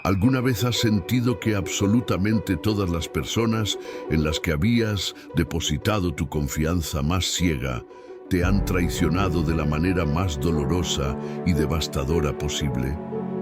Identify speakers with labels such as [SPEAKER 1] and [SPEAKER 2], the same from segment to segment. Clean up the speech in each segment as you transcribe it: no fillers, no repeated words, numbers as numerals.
[SPEAKER 1] ¿Alguna vez has sentido que absolutamente todas las personas en las que habías depositado tu confianza más ciega te han traicionado de la manera más dolorosa y devastadora posible?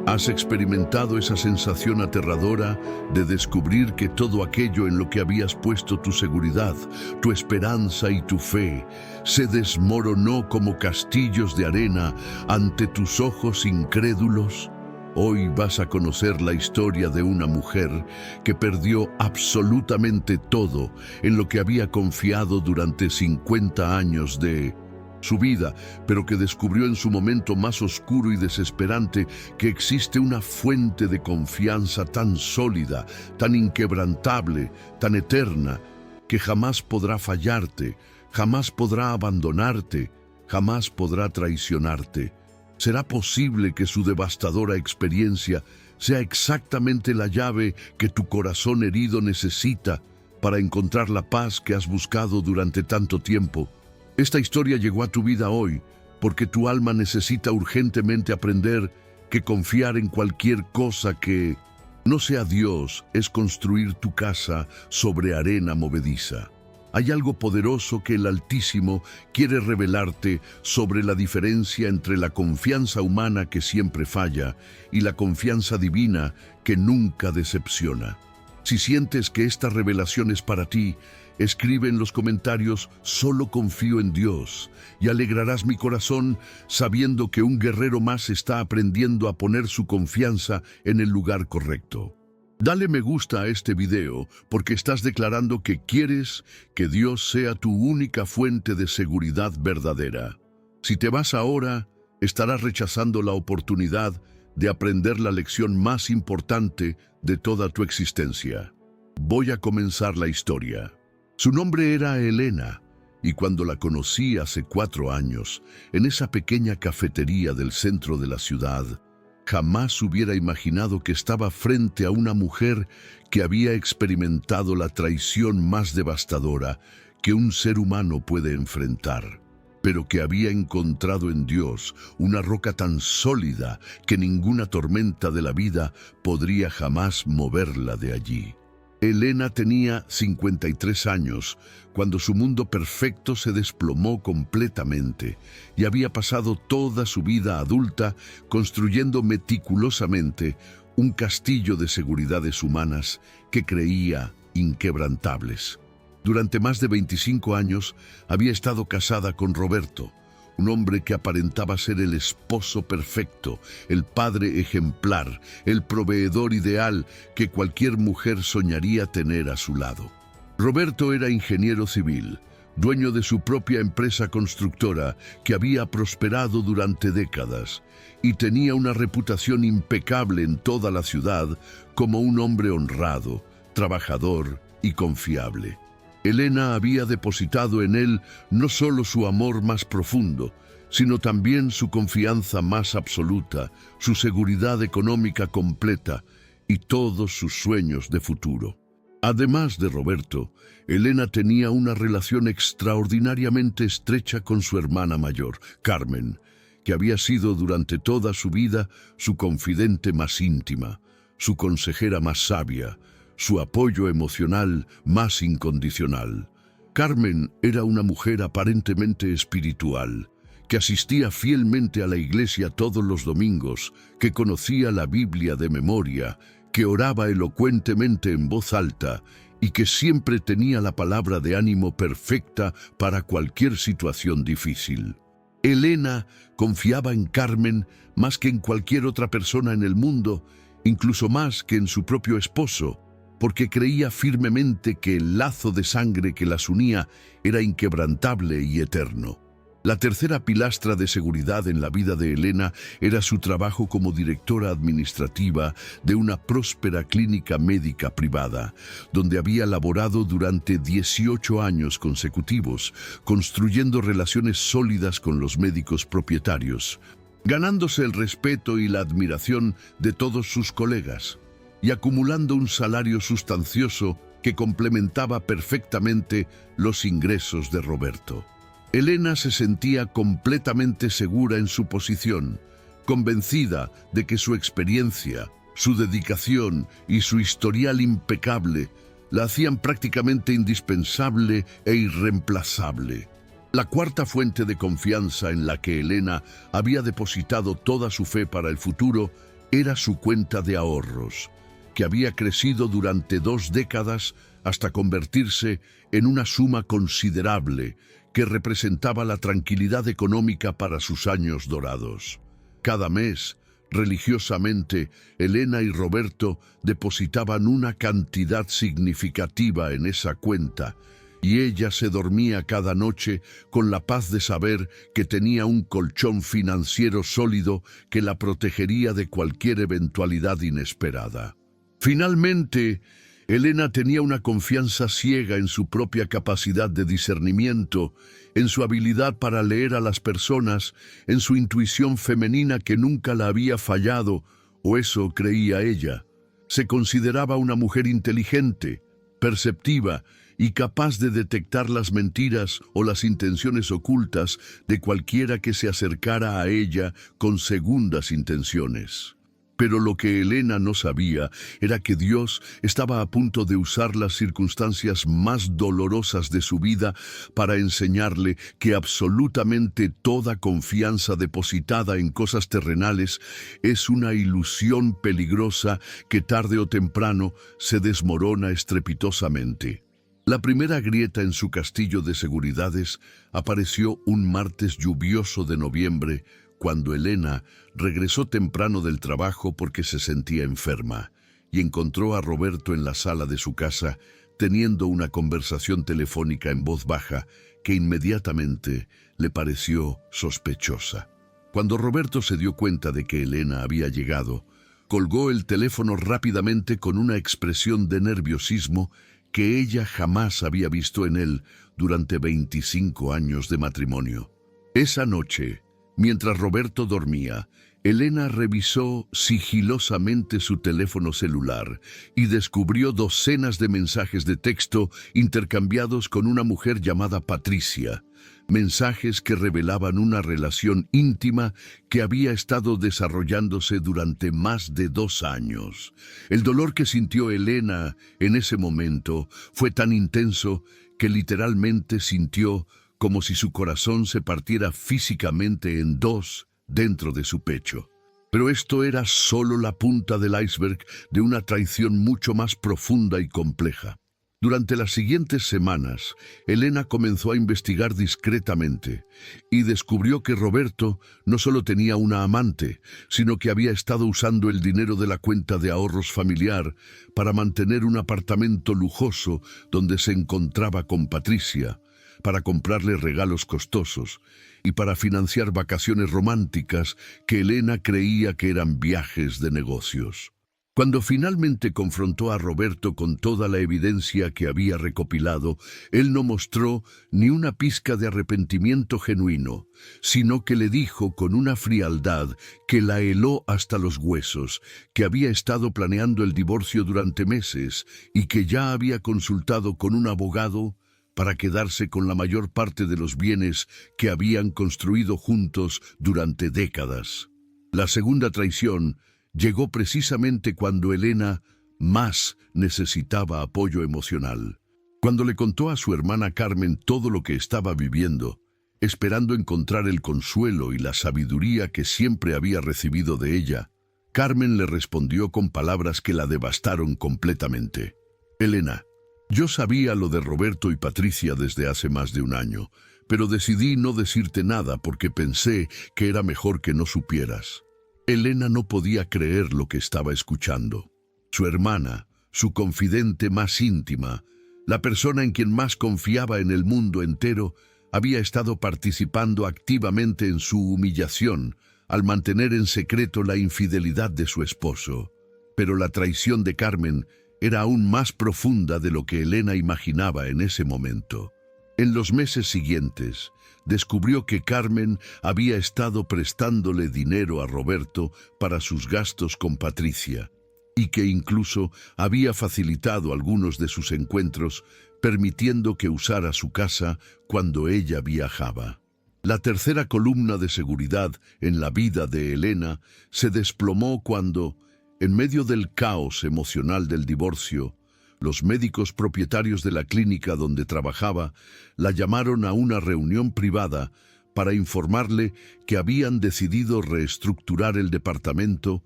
[SPEAKER 1] ¿Has experimentado esa sensación aterradora de descubrir que todo aquello en lo que habías puesto tu seguridad, tu esperanza y tu fe se desmoronó como castillos de arena ante tus ojos incrédulos? Hoy vas a conocer la historia de una mujer que perdió absolutamente todo en lo que había confiado durante 50 años de su vida, pero que descubrió en su momento más oscuro y desesperante que existe una fuente de confianza tan sólida, tan inquebrantable, tan eterna, que jamás podrá fallarte, jamás podrá abandonarte, jamás podrá traicionarte. ¿Será posible que su devastadora experiencia sea exactamente la llave que tu corazón herido necesita para encontrar la paz que has buscado durante tanto tiempo? Esta historia llegó a tu vida hoy porque tu alma necesita urgentemente aprender que confiar en cualquier cosa que no sea Dios es construir tu casa sobre arena movediza. Hay algo poderoso que el Altísimo quiere revelarte sobre la diferencia entre la confianza humana que siempre falla y la confianza divina que nunca decepciona. Si sientes que esta revelación es para ti, escribe en los comentarios «Solo confío en Dios» y alegrarás mi corazón sabiendo que un guerrero más está aprendiendo a poner su confianza en el lugar correcto. Dale me gusta a este video porque estás declarando que quieres que Dios sea tu única fuente de seguridad verdadera. Si te vas ahora, estarás rechazando la oportunidad de aprender la lección más importante de toda tu existencia. Voy a comenzar la historia. Su nombre era Elena, y cuando la conocí hace 4 años, en esa pequeña cafetería del centro de la ciudad, jamás hubiera imaginado que estaba frente a una mujer que había experimentado la traición más devastadora que un ser humano puede enfrentar, pero que había encontrado en Dios una roca tan sólida que ninguna tormenta de la vida podría jamás moverla de allí. Elena tenía 53 años cuando su mundo perfecto se desplomó completamente y había pasado toda su vida adulta construyendo meticulosamente un castillo de seguridades humanas que creía inquebrantables. Durante más de 25 años había estado casada con Roberto, un hombre que aparentaba ser el esposo perfecto, el padre ejemplar, el proveedor ideal que cualquier mujer soñaría tener a su lado. Roberto era ingeniero civil, dueño de su propia empresa constructora que había prosperado durante décadas y tenía una reputación impecable en toda la ciudad como un hombre honrado, trabajador y confiable. Elena había depositado en él no solo su amor más profundo, sino también su confianza más absoluta, su seguridad económica completa y todos sus sueños de futuro. Además de Roberto, Elena tenía una relación extraordinariamente estrecha con su hermana mayor, Carmen, que había sido durante toda su vida su confidente más íntima, su consejera más sabia, su apoyo emocional más incondicional. Carmen era una mujer aparentemente espiritual, que asistía fielmente a la iglesia todos los domingos, que conocía la Biblia de memoria, que oraba elocuentemente en voz alta y que siempre tenía la palabra de ánimo perfecta para cualquier situación difícil. Elena confiaba en Carmen más que en cualquier otra persona en el mundo, incluso más que en su propio esposo, porque creía firmemente que el lazo de sangre que las unía era inquebrantable y eterno. La tercera pilastra de seguridad en la vida de Elena era su trabajo como directora administrativa de una próspera clínica médica privada, donde había laborado durante 18 años consecutivos, construyendo relaciones sólidas con los médicos propietarios, ganándose el respeto y la admiración de todos sus colegas, y acumulando un salario sustancioso que complementaba perfectamente los ingresos de Roberto. Elena se sentía completamente segura en su posición, convencida de que su experiencia, Su dedicación y su historial impecable la hacían prácticamente indispensable e irreemplazable. La cuarta fuente de confianza en la que Elena había depositado toda su fe para el futuro era su cuenta de ahorros, que había crecido durante 2 décadas hasta convertirse en una suma considerable que representaba la tranquilidad económica para sus años dorados. Cada mes, religiosamente, Elena y Roberto depositaban una cantidad significativa en esa cuenta, y ella se dormía cada noche con la paz de saber que tenía un colchón financiero sólido que la protegería de cualquier eventualidad inesperada. Finalmente, Elena tenía una confianza ciega en su propia capacidad de discernimiento, en su habilidad para leer a las personas, en su intuición femenina que nunca la había fallado, o eso creía ella. Se consideraba una mujer inteligente, perceptiva y capaz de detectar las mentiras o las intenciones ocultas de cualquiera que se acercara a ella con segundas intenciones. Pero lo que Elena no sabía era que Dios estaba a punto de usar las circunstancias más dolorosas de su vida para enseñarle que absolutamente toda confianza depositada en cosas terrenales es una ilusión peligrosa que tarde o temprano se desmorona estrepitosamente. La primera grieta en su castillo de seguridades apareció un martes lluvioso de noviembre, cuando Elena regresó temprano del trabajo porque se sentía enferma y encontró a Roberto en la sala de su casa teniendo una conversación telefónica en voz baja que inmediatamente le pareció sospechosa. Cuando Roberto se dio cuenta de que Elena había llegado, colgó el teléfono rápidamente con una expresión de nerviosismo que ella jamás había visto en él durante 25 años de matrimonio. Esa noche, mientras Roberto dormía, Elena revisó sigilosamente su teléfono celular y descubrió docenas de mensajes de texto intercambiados con una mujer llamada Patricia, mensajes que revelaban una relación íntima que había estado desarrollándose durante más de 2 años. El dolor que sintió Elena en ese momento fue tan intenso que literalmente sintió como si su corazón se partiera físicamente en 2 dentro de su pecho. Pero esto era solo la punta del iceberg de una traición mucho más profunda y compleja. Durante las siguientes semanas, Elena comenzó a investigar discretamente y descubrió que Roberto no solo tenía una amante, sino que había estado usando el dinero de la cuenta de ahorros familiar para mantener un apartamento lujoso donde se encontraba con Patricia, para comprarle regalos costosos y para financiar vacaciones románticas que Elena creía que eran viajes de negocios. Cuando finalmente confrontó a Roberto con toda la evidencia que había recopilado, él no mostró ni una pizca de arrepentimiento genuino, sino que le dijo con una frialdad que la heló hasta los huesos, que había estado planeando el divorcio durante meses y que ya había consultado con un abogado para quedarse con la mayor parte de los bienes que habían construido juntos durante décadas. La segunda traición llegó precisamente cuando Elena más necesitaba apoyo emocional. Cuando le contó a su hermana Carmen todo lo que estaba viviendo, esperando encontrar el consuelo y la sabiduría que siempre había recibido de ella, Carmen le respondió con palabras que la devastaron completamente. Elena, yo sabía lo de Roberto y Patricia desde hace más de 1 año, pero decidí no decirte nada porque pensé que era mejor que no supieras. Elena no podía creer lo que estaba escuchando. Su hermana, su confidente más íntima, la persona en quien más confiaba en el mundo entero, había estado participando activamente en su humillación al mantener en secreto la infidelidad de su esposo. Pero la traición de Carmen era aún más profunda de lo que Elena imaginaba en ese momento. En los meses siguientes, descubrió que Carmen había estado prestándole dinero a Roberto para sus gastos con Patricia, y que incluso había facilitado algunos de sus encuentros, permitiendo que usara su casa cuando ella viajaba. La tercera columna de seguridad en la vida de Elena se desplomó cuando En medio del caos emocional del divorcio, los médicos propietarios de la clínica donde trabajaba la llamaron a una reunión privada para informarle que habían decidido reestructurar el departamento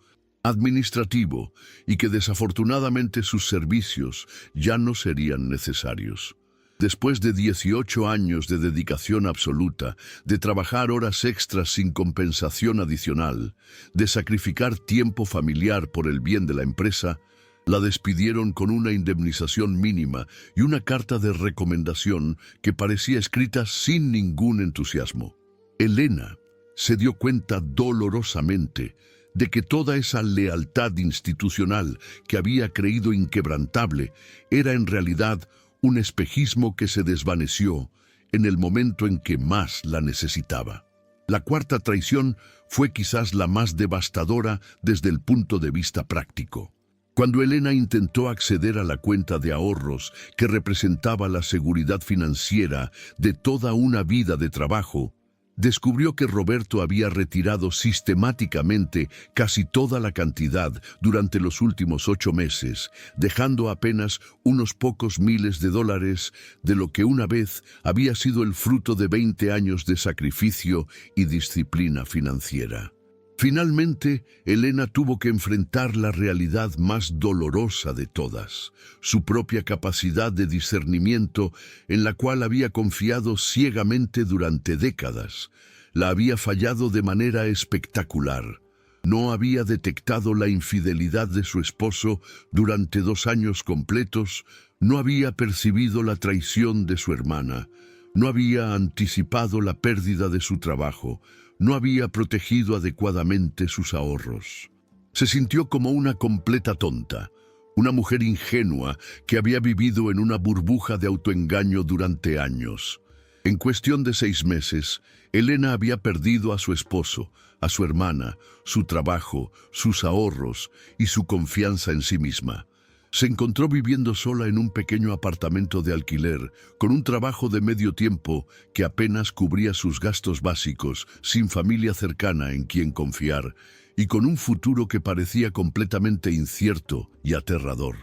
[SPEAKER 1] administrativo y que desafortunadamente sus servicios ya no serían necesarios. Después de 18 años de dedicación absoluta, de trabajar horas extras sin compensación adicional, de sacrificar tiempo familiar por el bien de la empresa, la despidieron con una indemnización mínima y una carta de recomendación que parecía escrita sin ningún entusiasmo. Elena se dio cuenta dolorosamente de que toda esa lealtad institucional que había creído inquebrantable era en realidad un espejismo que se desvaneció en el momento en que más la necesitaba. La cuarta traición fue quizás la más devastadora desde el punto de vista práctico. Cuando Elena intentó acceder a la cuenta de ahorros que representaba la seguridad financiera de toda una vida de trabajo, descubrió que Roberto había retirado sistemáticamente casi toda la cantidad durante los últimos 8 meses, dejando apenas unos pocos miles de dólares de lo que una vez había sido el fruto de 20 años de sacrificio y disciplina financiera. Finalmente, Elena tuvo que enfrentar la realidad más dolorosa de todas, su propia capacidad de discernimiento en la cual había confiado ciegamente durante décadas. La había fallado de manera espectacular. No había detectado la infidelidad de su esposo durante 2 años completos, no había percibido la traición de su hermana, no había anticipado la pérdida de su trabajo, no había protegido adecuadamente sus ahorros. Se sintió como una completa tonta, una mujer ingenua que había vivido en una burbuja de autoengaño durante años. En cuestión de 6 meses, Elena había perdido a su esposo, a su hermana, su trabajo, sus ahorros y su confianza en sí misma. Se encontró viviendo sola en un pequeño apartamento de alquiler, con un trabajo de medio tiempo que apenas cubría sus gastos básicos, sin familia cercana en quien confiar, y con un futuro que parecía completamente incierto y aterrador.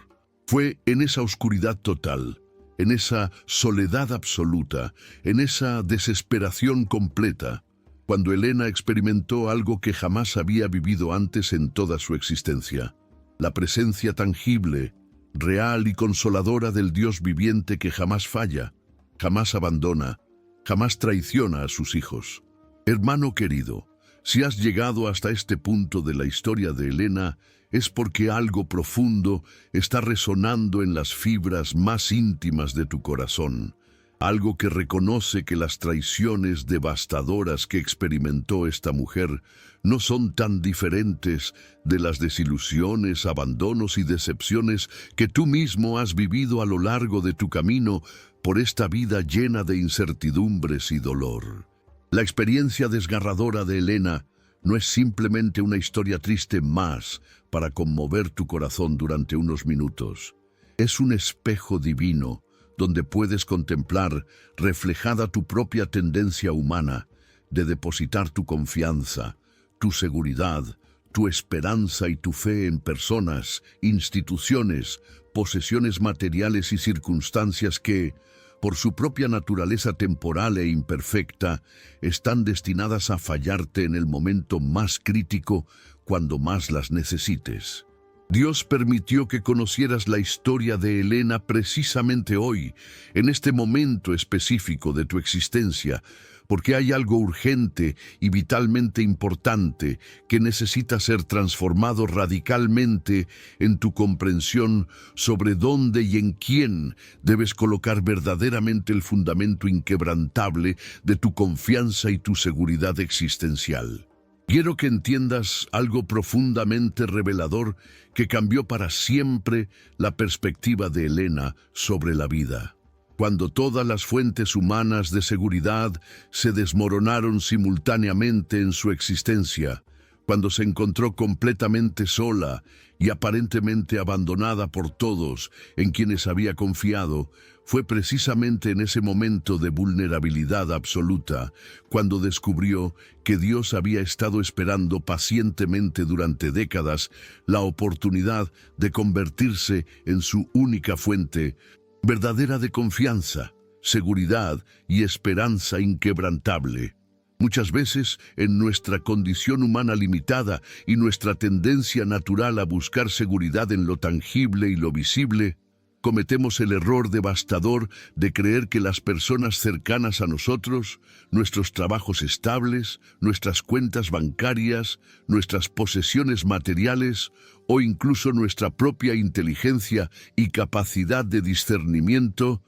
[SPEAKER 1] Fue en esa oscuridad total, en esa soledad absoluta, en esa desesperación completa, cuando Elena experimentó algo que jamás había vivido antes en toda su existencia. La presencia tangible, real y consoladora del Dios viviente que jamás falla, jamás abandona, jamás traiciona a sus hijos. Hermano querido, si has llegado hasta este punto de la historia de Elena, es porque algo profundo está resonando en las fibras más íntimas de tu corazón. Algo que reconoce que las traiciones devastadoras que experimentó esta mujer no son tan diferentes de las desilusiones, abandonos y decepciones que tú mismo has vivido a lo largo de tu camino por esta vida llena de incertidumbres y dolor. La experiencia desgarradora de Elena no es simplemente una historia triste más para conmover tu corazón durante unos minutos. Es un espejo divino donde puedes contemplar reflejada tu propia tendencia humana de depositar tu confianza, tu seguridad, tu esperanza y tu fe en personas, instituciones, posesiones materiales y circunstancias que, por su propia naturaleza temporal e imperfecta, están destinadas a fallarte en el momento más crítico cuando más las necesites. Dios permitió que conocieras la historia de Elena precisamente hoy, en este momento específico de tu existencia, porque hay algo urgente y vitalmente importante que necesita ser transformado radicalmente en tu comprensión sobre dónde y en quién debes colocar verdaderamente el fundamento inquebrantable de tu confianza y tu seguridad existencial. Quiero que entiendas algo profundamente revelador que cambió para siempre la perspectiva de Elena sobre la vida. Cuando todas las fuentes humanas de seguridad se desmoronaron simultáneamente en su existencia, Cuando se encontró completamente sola y aparentemente abandonada por todos en quienes había confiado, fue precisamente en ese momento de vulnerabilidad absoluta cuando descubrió que Dios había estado esperando pacientemente durante décadas la oportunidad de convertirse en su única fuente verdadera de confianza, seguridad y esperanza inquebrantable. Muchas veces, en nuestra condición humana limitada y nuestra tendencia natural a buscar seguridad en lo tangible y lo visible, cometemos el error devastador de creer que las personas cercanas a nosotros, nuestros trabajos estables, nuestras cuentas bancarias, nuestras posesiones materiales o incluso nuestra propia inteligencia y capacidad de discernimiento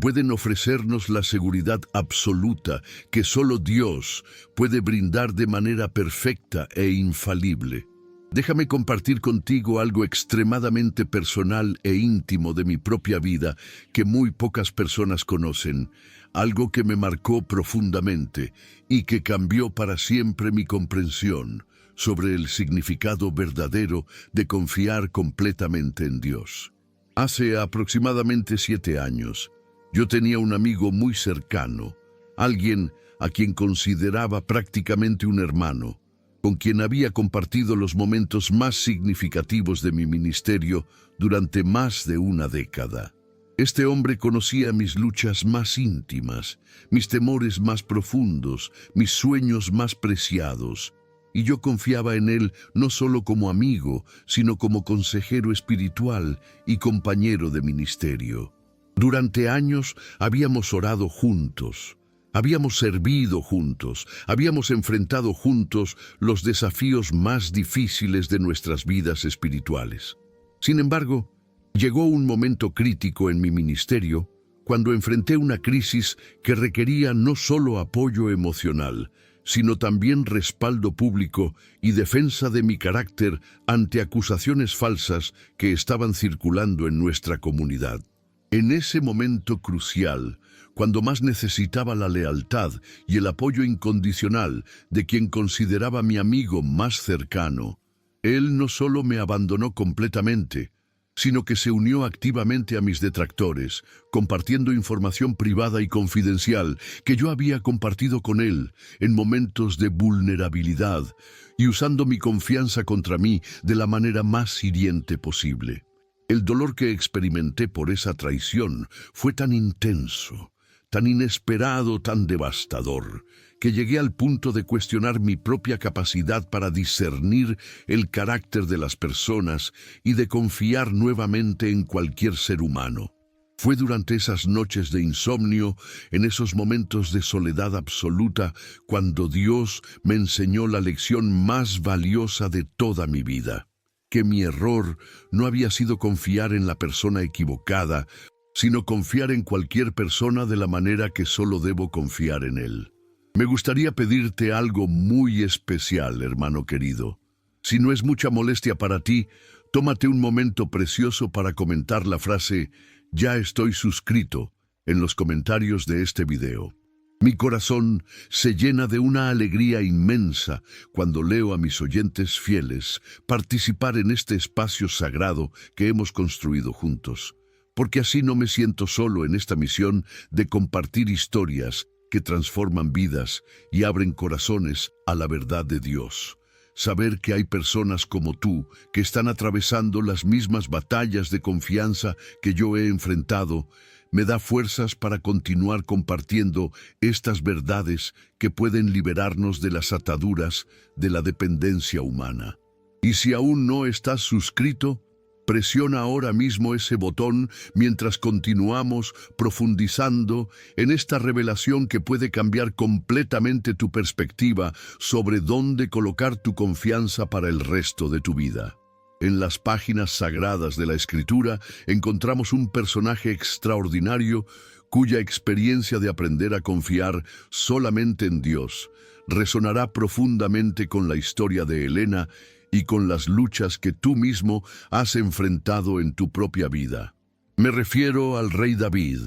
[SPEAKER 1] pueden ofrecernos la seguridad absoluta que solo Dios puede brindar de manera perfecta e infalible. Déjame compartir contigo algo extremadamente personal e íntimo de mi propia vida que muy pocas personas conocen, algo que me marcó profundamente y que cambió para siempre mi comprensión sobre el significado verdadero de confiar completamente en Dios. Hace aproximadamente 7 años, yo tenía un amigo muy cercano, alguien a quien consideraba prácticamente un hermano, con quien había compartido los momentos más significativos de mi ministerio durante más de una década. Este hombre conocía mis luchas más íntimas, mis temores más profundos, mis sueños más preciados, y yo confiaba en él no solo como amigo, sino como consejero espiritual y compañero de ministerio. Durante años habíamos orado juntos, habíamos servido juntos, habíamos enfrentado juntos los desafíos más difíciles de nuestras vidas espirituales. Sin embargo, llegó un momento crítico en mi ministerio cuando enfrenté una crisis que requería no solo apoyo emocional, sino también respaldo público y defensa de mi carácter ante acusaciones falsas que estaban circulando en nuestra comunidad. En ese momento crucial, cuando más necesitaba la lealtad y el apoyo incondicional de quien consideraba mi amigo más cercano, él no solo me abandonó completamente, sino que se unió activamente a mis detractores, compartiendo información privada y confidencial que yo había compartido con él en momentos de vulnerabilidad y usando mi confianza contra mí de la manera más hiriente posible. El dolor que experimenté por esa traición fue tan intenso, tan inesperado, tan devastador, que llegué al punto de cuestionar mi propia capacidad para discernir el carácter de las personas y de confiar nuevamente en cualquier ser humano. Fue durante esas noches de insomnio, en esos momentos de soledad absoluta, cuando Dios me enseñó la lección más valiosa de toda mi vida, que mi error no había sido confiar en la persona equivocada, sino confiar en cualquier persona de la manera que solo debo confiar en él. Me gustaría pedirte algo muy especial, hermano querido. Si no es mucha molestia para ti, tómate un momento precioso para comentar la frase «Ya estoy suscrito» en los comentarios de este video. Mi corazón se llena de una alegría inmensa cuando leo a mis oyentes fieles participar en este espacio sagrado que hemos construido juntos, porque así no me siento solo en esta misión de compartir historias que transforman vidas y abren corazones a la verdad de Dios. Saber que hay personas como tú que están atravesando las mismas batallas de confianza que yo he enfrentado me da fuerzas para continuar compartiendo estas verdades que pueden liberarnos de las ataduras de la dependencia humana. Y si aún no estás suscrito, presiona ahora mismo ese botón mientras continuamos profundizando en esta revelación que puede cambiar completamente tu perspectiva sobre dónde colocar tu confianza para el resto de tu vida. En las páginas sagradas de la Escritura encontramos un personaje extraordinario cuya experiencia de aprender a confiar solamente en Dios resonará profundamente con la historia de Helena y con las luchas que tú mismo has enfrentado en tu propia vida. Me refiero al rey David,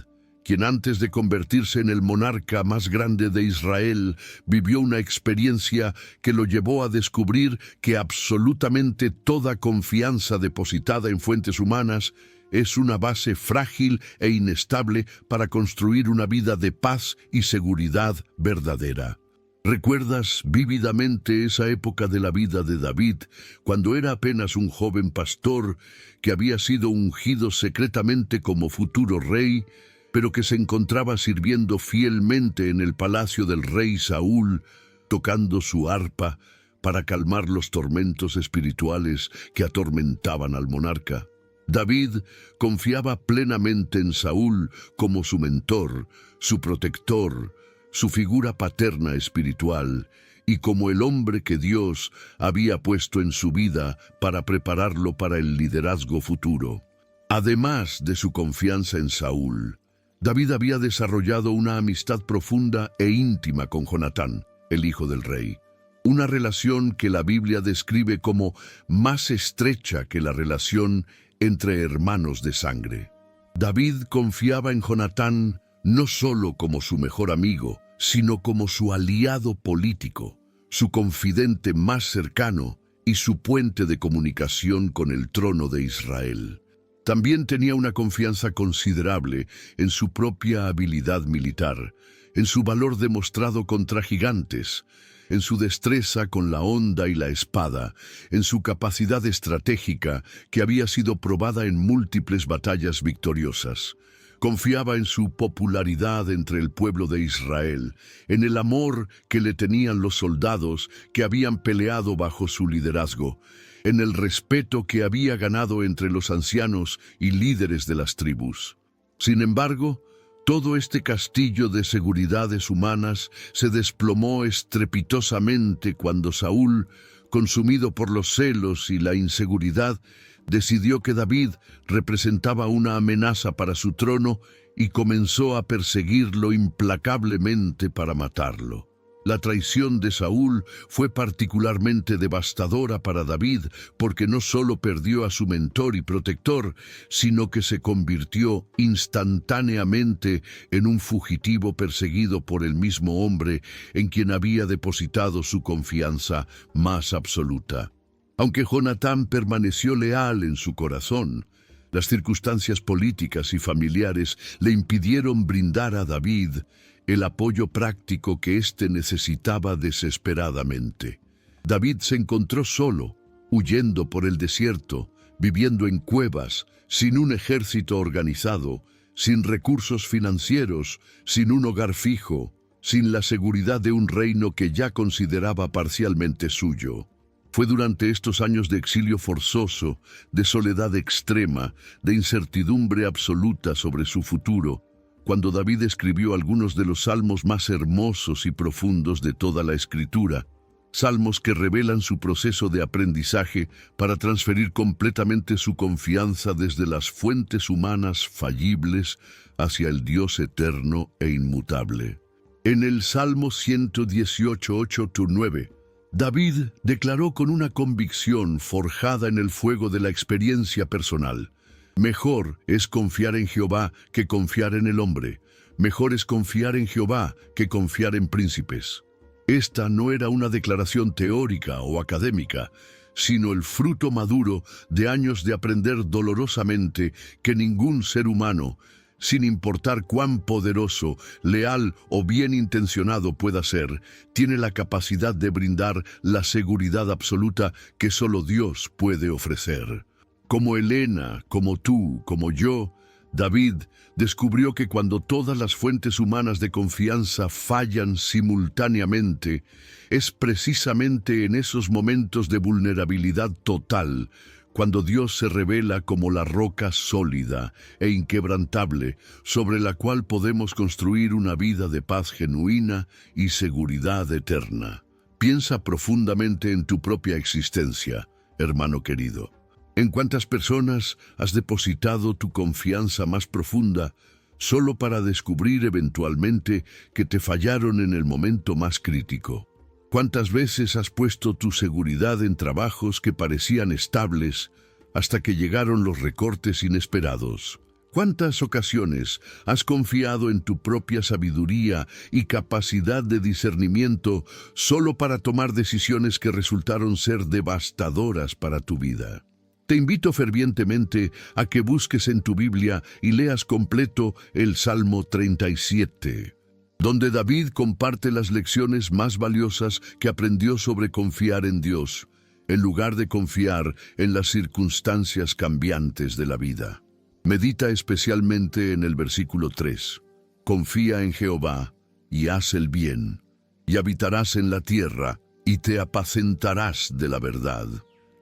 [SPEAKER 1] quien antes de convertirse en el monarca más grande de Israel, vivió una experiencia que lo llevó a descubrir que absolutamente toda confianza depositada en fuentes humanas es una base frágil e inestable para construir una vida de paz y seguridad verdadera. ¿Recuerdas vívidamente esa época de la vida de David, cuando era apenas un joven pastor que había sido ungido secretamente como futuro rey, pero que se encontraba sirviendo fielmente en el palacio del rey Saúl, tocando su arpa para calmar los tormentos espirituales que atormentaban al monarca? David confiaba plenamente en Saúl como su mentor, su protector, su figura paterna espiritual, y como el hombre que Dios había puesto en su vida para prepararlo para el liderazgo futuro. Además de su confianza en Saúl, David había desarrollado una amistad profunda e íntima con Jonatán, el hijo del rey. Una relación que la Biblia describe como más estrecha que la relación entre hermanos de sangre. David confiaba en Jonatán no solo como su mejor amigo, sino como su aliado político, su confidente más cercano y su puente de comunicación con el trono de Israel. También tenía una confianza considerable en su propia habilidad militar, en su valor demostrado contra gigantes, en su destreza con la honda y la espada, en su capacidad estratégica que había sido probada en múltiples batallas victoriosas. Confiaba en su popularidad entre el pueblo de Israel, en el amor que le tenían los soldados que habían peleado bajo su liderazgo, en el respeto que había ganado entre los ancianos y líderes de las tribus. Sin embargo, todo este castillo de seguridades humanas se desplomó estrepitosamente cuando Saúl, consumido por los celos y la inseguridad, decidió que David representaba una amenaza para su trono y comenzó a perseguirlo implacablemente para matarlo. La traición de Saúl fue particularmente devastadora para David porque no solo perdió a su mentor y protector, sino que se convirtió instantáneamente en un fugitivo perseguido por el mismo hombre en quien había depositado su confianza más absoluta. Aunque Jonatán permaneció leal en su corazón, las circunstancias políticas y familiares le impidieron brindar a David el apoyo práctico que éste necesitaba desesperadamente. David se encontró solo, huyendo por el desierto, viviendo en cuevas, sin un ejército organizado, sin recursos financieros, sin un hogar fijo, sin la seguridad de un reino que ya consideraba parcialmente suyo. Fue durante estos años de exilio forzoso, de soledad extrema, de incertidumbre absoluta sobre su futuro, cuando David escribió algunos de los salmos más hermosos y profundos de toda la Escritura, salmos que revelan su proceso de aprendizaje para transferir completamente su confianza desde las fuentes humanas fallibles hacia el Dios eterno e inmutable. En el Salmo 118, 8-9, David declaró con una convicción forjada en el fuego de la experiencia personal: mejor es confiar en Jehová que confiar en el hombre. Mejor es confiar en Jehová que confiar en príncipes. Esta no era una declaración teórica o académica, sino el fruto maduro de años de aprender dolorosamente que ningún ser humano, sin importar cuán poderoso, leal o bien intencionado pueda ser, tiene la capacidad de brindar la seguridad absoluta que solo Dios puede ofrecer. Como Elena, como tú, como yo, David descubrió que cuando todas las fuentes humanas de confianza fallan simultáneamente, es precisamente en esos momentos de vulnerabilidad total cuando Dios se revela como la roca sólida e inquebrantable sobre la cual podemos construir una vida de paz genuina y seguridad eterna. Piensa profundamente en tu propia existencia, hermano querido. ¿En cuántas personas has depositado tu confianza más profunda solo para descubrir eventualmente que te fallaron en el momento más crítico? ¿Cuántas veces has puesto tu seguridad en trabajos que parecían estables hasta que llegaron los recortes inesperados? ¿Cuántas ocasiones has confiado en tu propia sabiduría y capacidad de discernimiento solo para tomar decisiones que resultaron ser devastadoras para tu vida? Te invito fervientemente a que busques en tu Biblia y leas completo el Salmo 37, donde David comparte las lecciones más valiosas que aprendió sobre confiar en Dios, en lugar de confiar en las circunstancias cambiantes de la vida. Medita especialmente en el versículo 3. Confía en Jehová y haz el bien, y habitarás en la tierra y te apacentarás de la verdad.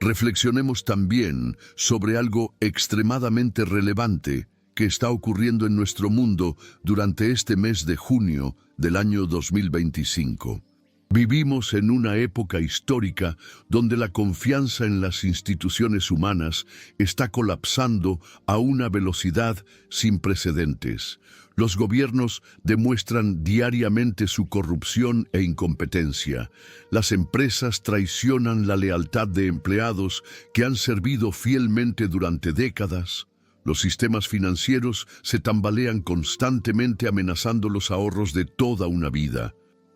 [SPEAKER 1] Reflexionemos también sobre algo extremadamente relevante que está ocurriendo en nuestro mundo durante este mes de junio del año 2025. Vivimos en una época histórica donde la confianza en las instituciones humanas está colapsando a una velocidad sin precedentes. Los gobiernos demuestran diariamente su corrupción e incompetencia. Las empresas traicionan la lealtad de empleados que han servido fielmente durante décadas. Los sistemas financieros se tambalean constantemente amenazando los ahorros de toda una vida.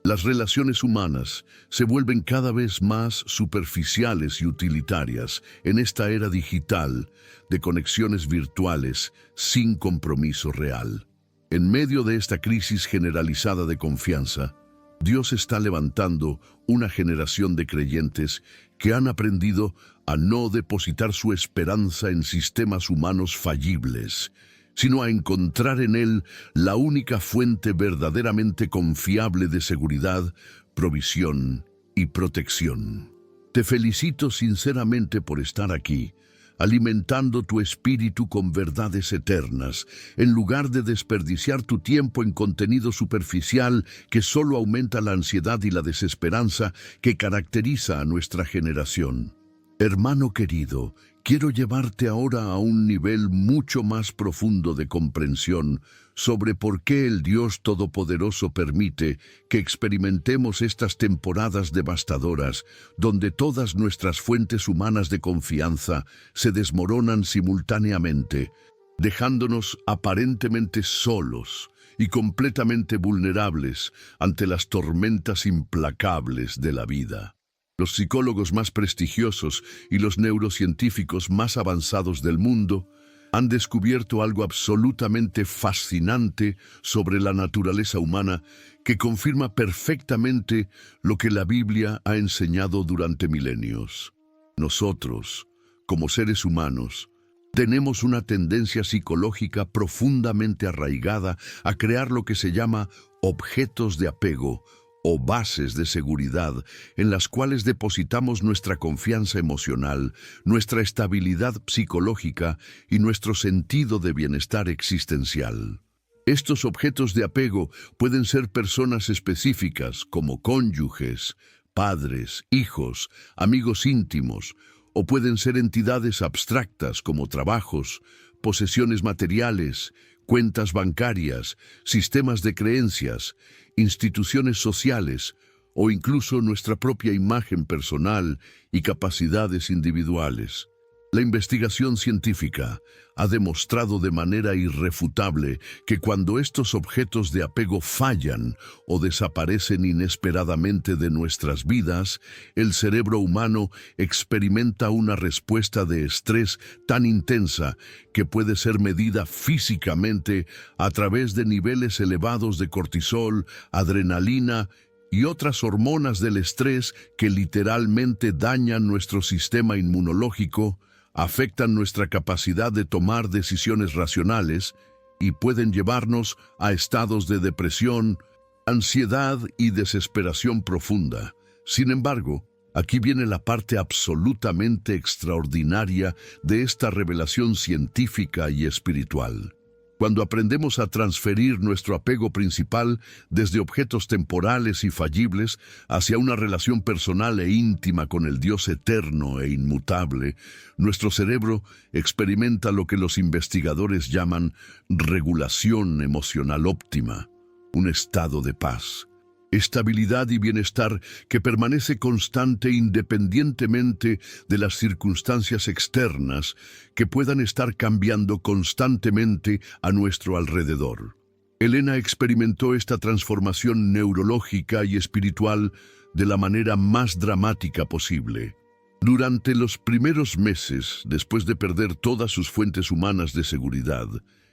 [SPEAKER 1] Las relaciones humanas se vuelven cada vez más superficiales y utilitarias en esta era digital de conexiones virtuales sin compromiso real. En medio de esta crisis generalizada de confianza, Dios está levantando una generación de creyentes que han aprendido a no depositar su esperanza en sistemas humanos fallibles, sino a encontrar en Él la única fuente verdaderamente confiable de seguridad, provisión y protección. Te felicito sinceramente por estar aquí, alimentando tu espíritu con verdades eternas, en lugar de desperdiciar tu tiempo en contenido superficial que solo aumenta la ansiedad y la desesperanza que caracteriza a nuestra generación. Hermano querido, quiero llevarte ahora a un nivel mucho más profundo de comprensión sobre por qué el Dios Todopoderoso permite que experimentemos estas temporadas devastadoras, donde todas nuestras fuentes humanas de confianza se desmoronan simultáneamente, dejándonos aparentemente solos y completamente vulnerables ante las tormentas implacables de la vida. Los psicólogos más prestigiosos y los neurocientíficos más avanzados del mundo han descubierto algo absolutamente fascinante sobre la naturaleza humana que confirma perfectamente lo que la Biblia ha enseñado durante milenios. Nosotros, como seres humanos, tenemos una tendencia psicológica profundamente arraigada a crear lo que se llama objetos de apego o bases de seguridad en las cuales depositamos nuestra confianza emocional, nuestra estabilidad psicológica y nuestro sentido de bienestar existencial. Estos objetos de apego pueden ser personas específicas como cónyuges, padres, hijos, amigos íntimos, o pueden ser entidades abstractas como trabajos, posesiones materiales, cuentas bancarias, sistemas de creencias, instituciones sociales o incluso nuestra propia imagen personal y capacidades individuales. La investigación científica ha demostrado de manera irrefutable que cuando estos objetos de apego fallan o desaparecen inesperadamente de nuestras vidas, el cerebro humano experimenta una respuesta de estrés tan intensa que puede ser medida físicamente a través de niveles elevados de cortisol, adrenalina y otras hormonas del estrés que literalmente dañan nuestro sistema inmunológico, afectan nuestra capacidad de tomar decisiones racionales y pueden llevarnos a estados de depresión, ansiedad y desesperación profunda. Sin embargo, aquí viene la parte absolutamente extraordinaria de esta revelación científica y espiritual. Cuando aprendemos a transferir nuestro apego principal desde objetos temporales y fallibles hacia una relación personal e íntima con el Dios eterno e inmutable, nuestro cerebro experimenta lo que los investigadores llaman regulación emocional óptima, un estado de paz. estabilidad y bienestar que permanece constante independientemente de las circunstancias externas que puedan estar cambiando constantemente a nuestro alrededor. Elena experimentó esta transformación neurológica y espiritual de la manera más dramática posible. Durante los primeros meses, después de perder todas sus fuentes humanas de seguridad,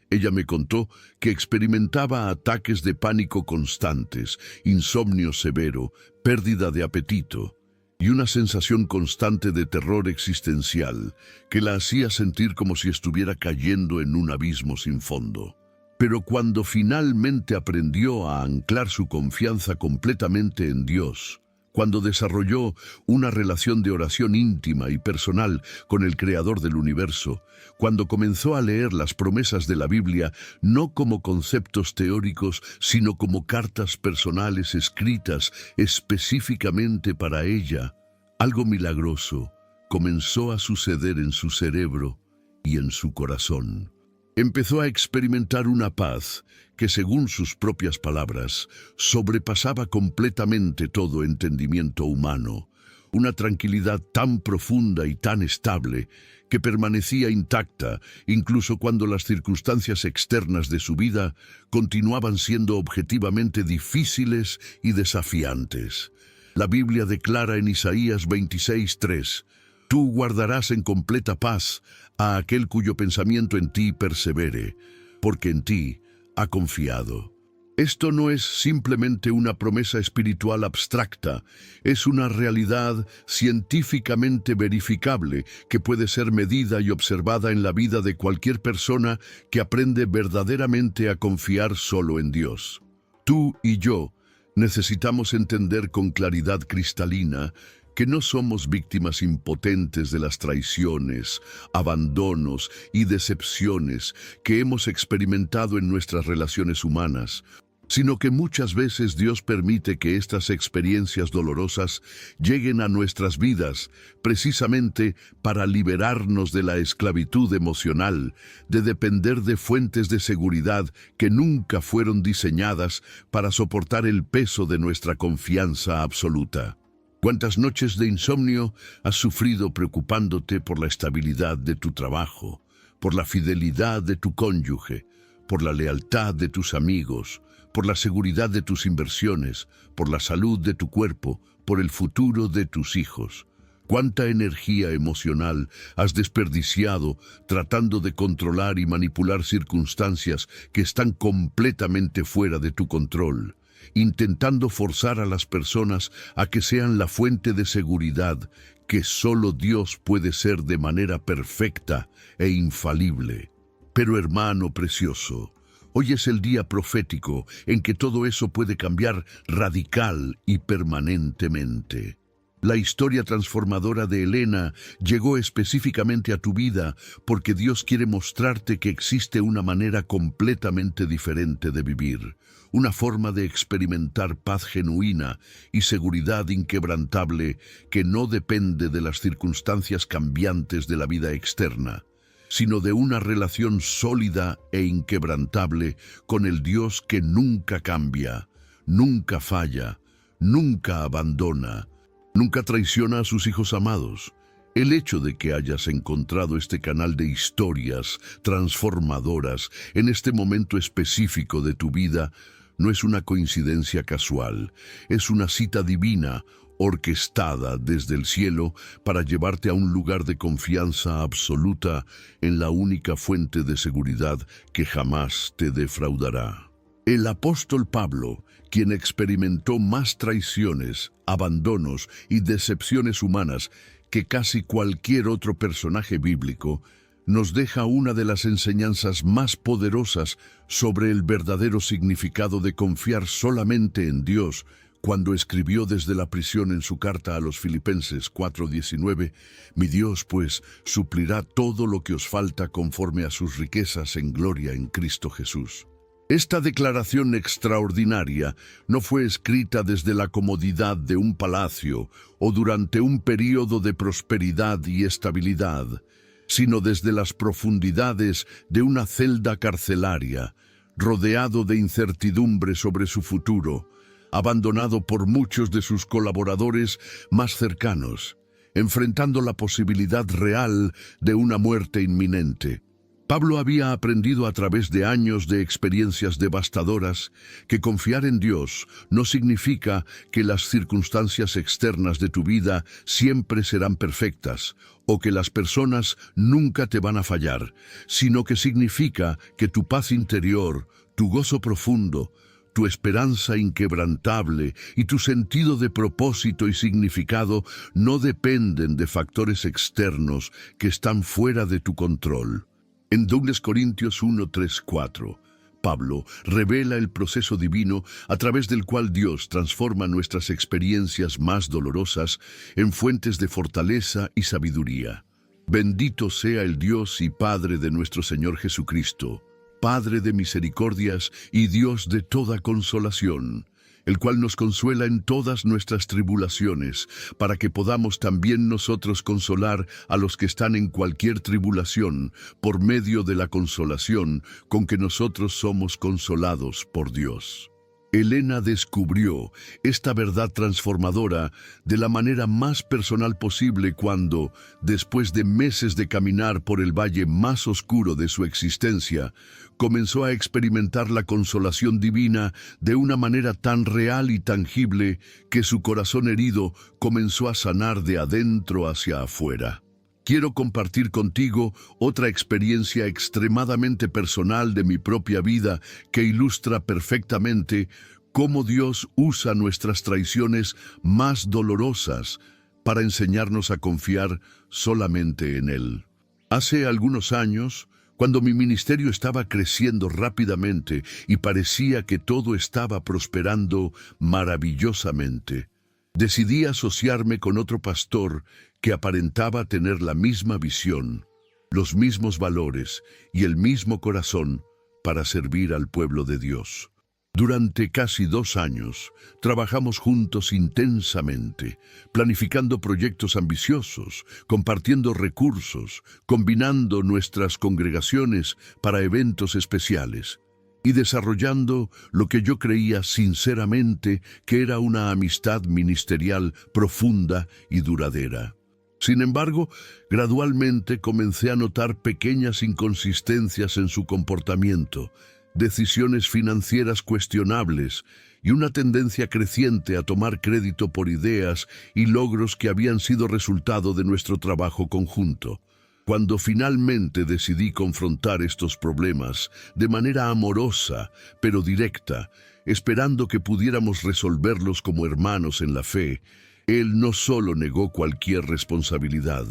[SPEAKER 1] ella me contó que experimentaba ataques de pánico constantes, insomnio severo, pérdida de apetito y una sensación constante de terror existencial que la hacía sentir como si estuviera cayendo en un abismo sin fondo. Pero cuando finalmente aprendió a anclar su confianza completamente en Dios, cuando desarrolló una relación de oración íntima y personal con el Creador del universo, cuando comenzó a leer las promesas de la Biblia no como conceptos teóricos, sino como cartas personales escritas específicamente para ella, algo milagroso comenzó a suceder en su cerebro y en su corazón. Empezó a experimentar una paz que, según sus propias palabras, sobrepasaba completamente todo entendimiento humano, una tranquilidad tan profunda y tan estable que permanecía intacta incluso cuando las circunstancias externas de su vida continuaban siendo objetivamente difíciles y desafiantes. La Biblia declara en Isaías 26:3: «Tú guardarás en completa paz a aquel cuyo pensamiento en ti persevere, porque en ti ha confiado». Esto no es simplemente una promesa espiritual abstracta, es una realidad científicamente verificable que puede ser medida y observada en la vida de cualquier persona que aprende verdaderamente a confiar solo en Dios. Tú y yo necesitamos entender con claridad cristalina que no somos víctimas impotentes de las traiciones, abandonos y decepciones que hemos experimentado en nuestras relaciones humanas, sino que muchas veces Dios permite que estas experiencias dolorosas lleguen a nuestras vidas precisamente para liberarnos de la esclavitud emocional, de depender de fuentes de seguridad que nunca fueron diseñadas para soportar el peso de nuestra confianza absoluta. ¿Cuántas noches de insomnio has sufrido preocupándote por la estabilidad de tu trabajo, por la fidelidad de tu cónyuge, por la lealtad de tus amigos, por la seguridad de tus inversiones, por la salud de tu cuerpo, por el futuro de tus hijos? ¿Cuánta energía emocional has desperdiciado tratando de controlar y manipular circunstancias que están completamente fuera de tu control, intentando forzar a las personas a que sean la fuente de seguridad que solo Dios puede ser de manera perfecta e infalible? Pero hermano precioso, hoy es el día profético en que todo eso puede cambiar radical y permanentemente. La historia transformadora de Elena llegó específicamente a tu vida porque Dios quiere mostrarte que existe una manera completamente diferente de vivir, una forma de experimentar paz genuina y seguridad inquebrantable que no depende de las circunstancias cambiantes de la vida externa, sino de una relación sólida e inquebrantable con el Dios que nunca cambia, nunca falla, nunca abandona, nunca traiciona a sus hijos amados. El hecho de que hayas encontrado este canal de historias transformadoras en este momento específico de tu vida no es una coincidencia casual, es una cita divina orquestada desde el cielo para llevarte a un lugar de confianza absoluta en la única fuente de seguridad que jamás te defraudará. El apóstol Pablo, quien experimentó más traiciones, abandonos y decepciones humanas que casi cualquier otro personaje bíblico, nos deja una de las enseñanzas más poderosas sobre el verdadero significado de confiar solamente en Dios cuando escribió desde la prisión en su carta a los Filipenses 4:19, «Mi Dios, pues, suplirá todo lo que os falta conforme a sus riquezas en gloria en Cristo Jesús». Esta declaración extraordinaria no fue escrita desde la comodidad de un palacio o durante un período de prosperidad y estabilidad, sino desde las profundidades de una celda carcelaria, rodeado de incertidumbre sobre su futuro, abandonado por muchos de sus colaboradores más cercanos, enfrentando la posibilidad real de una muerte inminente. Pablo había aprendido a través de años de experiencias devastadoras que confiar en Dios no significa que las circunstancias externas de tu vida siempre serán perfectas o que las personas nunca te van a fallar, sino que significa que tu paz interior, tu gozo profundo, tu esperanza inquebrantable y tu sentido de propósito y significado no dependen de factores externos que están fuera de tu control. En 2 Corintios 1, 3, 4, Pablo revela el proceso divino a través del cual Dios transforma nuestras experiencias más dolorosas en fuentes de fortaleza y sabiduría. Bendito sea el Dios y Padre de nuestro Señor Jesucristo, Padre de misericordias y Dios de toda consolación, el cual nos consuela en todas nuestras tribulaciones, para que podamos también nosotros consolar a los que están en cualquier tribulación, por medio de la consolación con que nosotros somos consolados por Dios. Elena descubrió esta verdad transformadora de la manera más personal posible cuando, después de meses de caminar por el valle más oscuro de su existencia, comenzó a experimentar la consolación divina de una manera tan real y tangible que su corazón herido comenzó a sanar de adentro hacia afuera. Quiero compartir contigo otra experiencia extremadamente personal de mi propia vida que ilustra perfectamente cómo Dios usa nuestras traiciones más dolorosas para enseñarnos a confiar solamente en Él. Hace algunos años, cuando mi ministerio estaba creciendo rápidamente y parecía que todo estaba prosperando maravillosamente, decidí asociarme con otro pastor que aparentaba tener la misma visión, los mismos valores y el mismo corazón para servir al pueblo de Dios. Durante casi 2 años, trabajamos juntos intensamente, planificando proyectos ambiciosos, compartiendo recursos, combinando nuestras congregaciones para eventos especiales y desarrollando lo que yo creía sinceramente que era una amistad ministerial profunda y duradera. Sin embargo, gradualmente comencé a notar pequeñas inconsistencias en su comportamiento, decisiones financieras cuestionables y una tendencia creciente a tomar crédito por ideas y logros que habían sido resultado de nuestro trabajo conjunto. Cuando finalmente decidí confrontar estos problemas de manera amorosa, pero directa, esperando que pudiéramos resolverlos como hermanos en la fe, él no solo negó cualquier responsabilidad,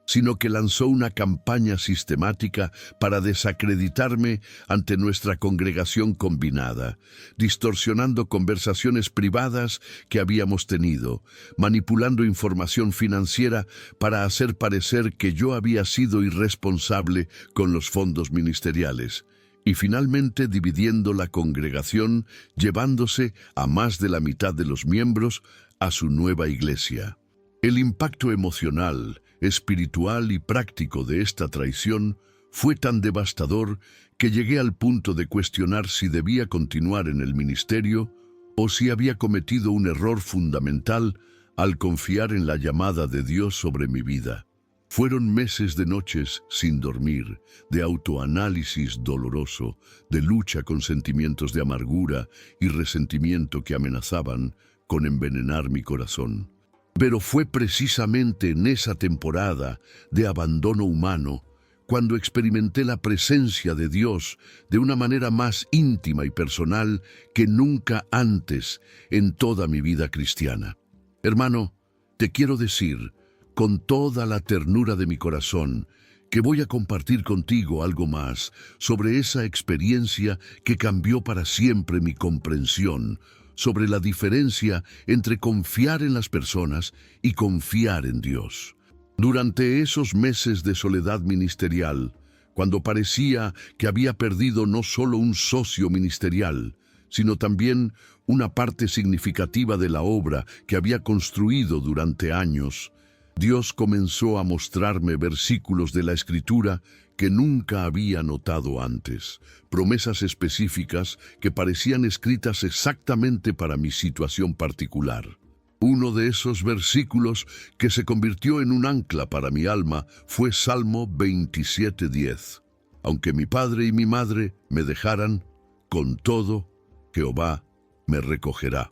[SPEAKER 1] sino que lanzó una campaña sistemática para desacreditarme ante nuestra congregación combinada, distorsionando conversaciones privadas que habíamos tenido, manipulando información financiera para hacer parecer que yo había sido irresponsable con los fondos ministeriales, y finalmente dividiendo la congregación, llevándose a más de la mitad de los miembros a su nueva iglesia. El impacto emocional, espiritual y práctico de esta traición fue tan devastador que llegué al punto de cuestionar si debía continuar en el ministerio o si había cometido un error fundamental al confiar en la llamada de Dios sobre mi vida. Fueron meses de noches sin dormir, de autoanálisis doloroso, de lucha con sentimientos de amargura y resentimiento que amenazaban con envenenar mi corazón. Pero fue precisamente en esa temporada de abandono humano cuando experimenté la presencia de Dios de una manera más íntima y personal que nunca antes en toda mi vida cristiana. Hermano, te quiero decir, con toda la ternura de mi corazón, que voy a compartir contigo algo más sobre esa experiencia que cambió para siempre mi comprensión sobre la diferencia entre confiar en las personas y confiar en Dios. Durante esos meses de soledad ministerial, cuando parecía que había perdido no solo un socio ministerial, sino también una parte significativa de la obra que había construido durante años, Dios comenzó a mostrarme versículos de la Escritura que nunca había notado antes, promesas específicas que parecían escritas exactamente para mi situación particular. Uno de esos versículos que se convirtió en un ancla para mi alma fue Salmo 27:10. Aunque mi padre y mi madre me dejaran, con todo, Jehová me recogerá.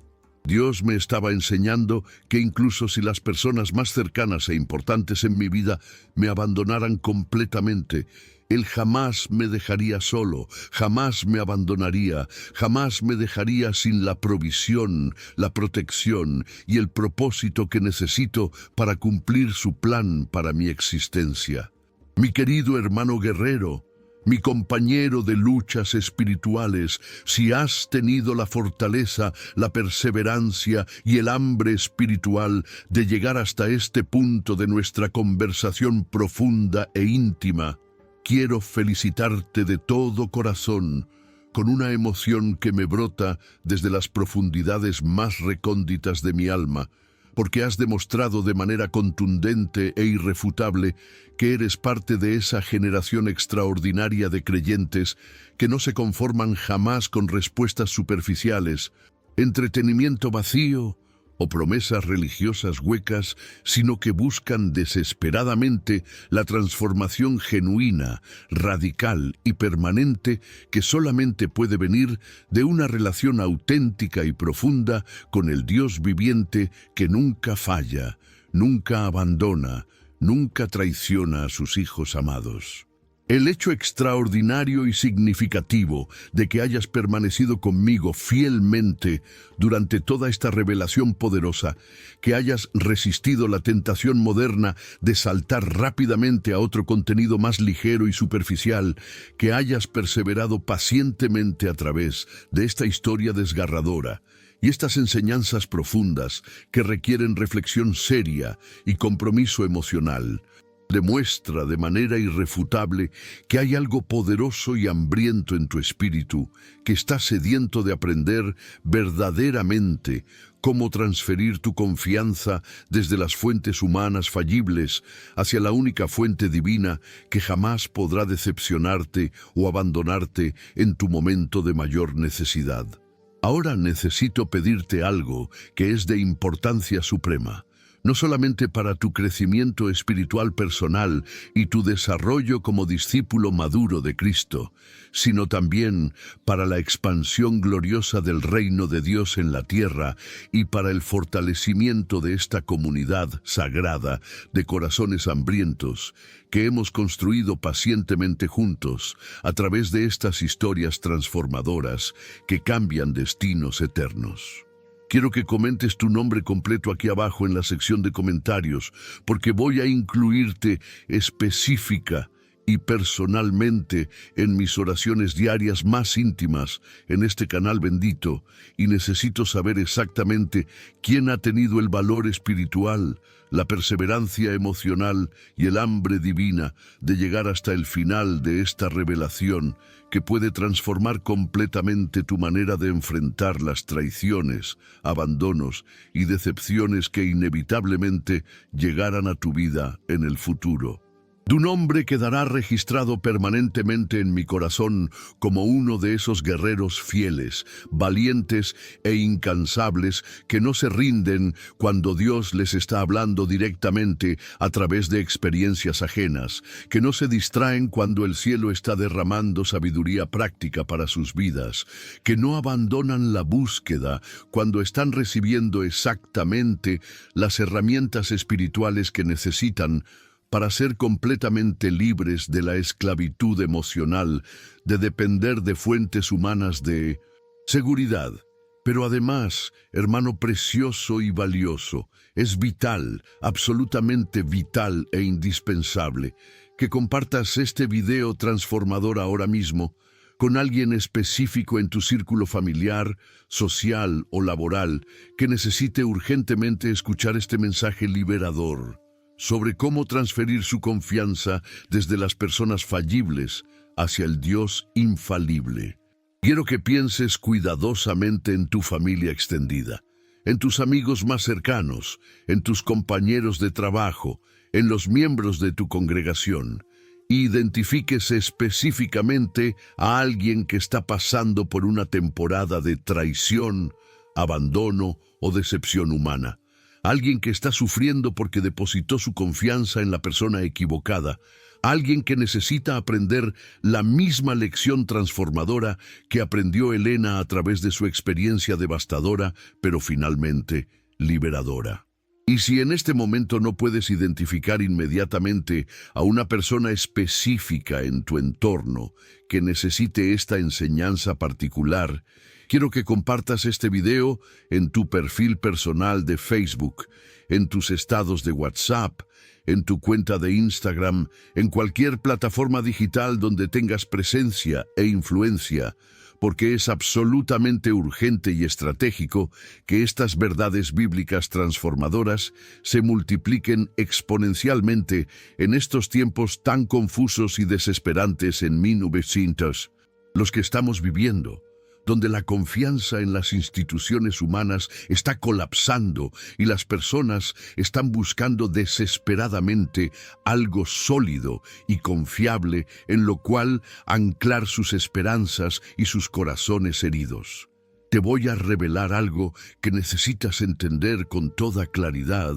[SPEAKER 1] Dios me estaba enseñando que incluso si las personas más cercanas e importantes en mi vida me abandonaran completamente, Él jamás me dejaría solo, jamás me abandonaría, jamás me dejaría sin la provisión, la protección y el propósito que necesito para cumplir su plan para mi existencia. Mi querido hermano guerrero, mi compañero de luchas espirituales, si has tenido la fortaleza, la perseverancia y el hambre espiritual de llegar hasta este punto de nuestra conversación profunda e íntima, quiero felicitarte de todo corazón, con una emoción que me brota desde las profundidades más recónditas de mi alma, porque has demostrado de manera contundente e irrefutable que eres parte de esa generación extraordinaria de creyentes que no se conforman jamás con respuestas superficiales, entretenimiento vacío o promesas religiosas huecas, sino que buscan desesperadamente la transformación genuina, radical y permanente que solamente puede venir de una relación auténtica y profunda con el Dios viviente que nunca falla, nunca abandona, nunca traiciona a sus hijos amados. El hecho extraordinario y significativo de que hayas permanecido conmigo fielmente durante toda esta revelación poderosa, que hayas resistido la tentación moderna de saltar rápidamente a otro contenido más ligero y superficial, que hayas perseverado pacientemente a través de esta historia desgarradora y estas enseñanzas profundas que requieren reflexión seria y compromiso emocional, demuestra de manera irrefutable que hay algo poderoso y hambriento en tu espíritu, que está sediento de aprender verdaderamente cómo transferir tu confianza desde las fuentes humanas fallibles hacia la única fuente divina que jamás podrá decepcionarte o abandonarte en tu momento de mayor necesidad. Ahora necesito pedirte algo que es de importancia suprema, no solamente para tu crecimiento espiritual personal y tu desarrollo como discípulo maduro de Cristo, sino también para la expansión gloriosa del reino de Dios en la tierra y para el fortalecimiento de esta comunidad sagrada de corazones hambrientos que hemos construido pacientemente juntos a través de estas historias transformadoras que cambian destinos eternos. Quiero que comentes tu nombre completo aquí abajo en la sección de comentarios, porque voy a incluirte específica y personalmente en mis oraciones diarias más íntimas en este canal bendito, y necesito saber exactamente quién ha tenido el valor espiritual, la perseverancia emocional y el hambre divina de llegar hasta el final de esta revelación que puede transformar completamente tu manera de enfrentar las traiciones, abandonos y decepciones que inevitablemente llegarán a tu vida en el futuro. Tu nombre quedará registrado permanentemente en mi corazón como uno de esos guerreros fieles, valientes e incansables que no se rinden cuando Dios les está hablando directamente a través de experiencias ajenas, que no se distraen cuando el cielo está derramando sabiduría práctica para sus vidas, que no abandonan la búsqueda cuando están recibiendo exactamente las herramientas espirituales que necesitan para ser completamente libres de la esclavitud emocional, de depender de fuentes humanas de seguridad. Pero además, hermano precioso y valioso, es vital, absolutamente vital e indispensable, que compartas este video transformador ahora mismo con alguien específico en tu círculo familiar, social o laboral que necesite urgentemente escuchar este mensaje liberador sobre cómo transferir su confianza desde las personas fallibles hacia el Dios infalible. Quiero que pienses cuidadosamente en tu familia extendida, en tus amigos más cercanos, en tus compañeros de trabajo, en los miembros de tu congregación. Identifíquese específicamente a alguien que está pasando por una temporada de traición, abandono o decepción humana. Alguien que está sufriendo porque depositó su confianza en la persona equivocada. Alguien que necesita aprender la misma lección transformadora que aprendió Elena a través de su experiencia devastadora, pero finalmente liberadora. Y si en este momento no puedes identificar inmediatamente a una persona específica en tu entorno que necesite esta enseñanza particular, quiero que compartas este video en tu perfil personal de Facebook, en tus estados de WhatsApp, en tu cuenta de Instagram, en cualquier plataforma digital donde tengas presencia e influencia, porque es absolutamente urgente y estratégico que estas verdades bíblicas transformadoras se multipliquen exponencialmente en estos tiempos tan confusos y desesperantes en 1900, los que estamos viviendo, donde la confianza en las instituciones humanas está colapsando y las personas están buscando desesperadamente algo sólido y confiable en lo cual anclar sus esperanzas y sus corazones heridos. Te voy a revelar algo que necesitas entender con toda claridad